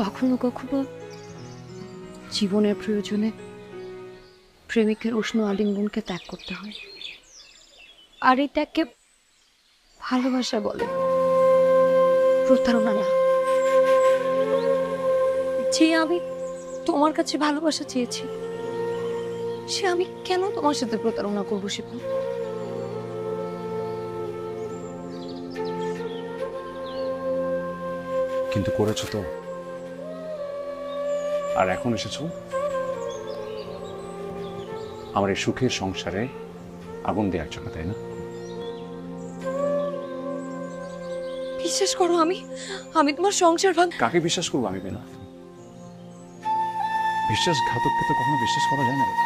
কখনো কখনো জীবনের প্রয়োজনে প্রেমিকের উষ্ণ আলিঙ্গনকে ত্যাগ করতে হয়, আর এই ত্যাগকে ভালোবাসা বলে, প্রতারণা না। যে আমি তোমার কাছে ভালোবাসা চেয়েছি, সে আমি কেন তোমার সাথে প্রতারণা করবো শিপা? কিন্তু করেছো তো, আর এখন এসেছো আমার এই সুখের সংসারে আগুন দেওয়ার জন্য, তাই না? বিশ্বাস করো, আমি আমি তোমার সংসার ভাঙ। কাকে বিশ্বাস করবো আমি বেলা? বিশ্বাসঘাতককে তো কখনো বিশ্বাস করা যায় না বেলা।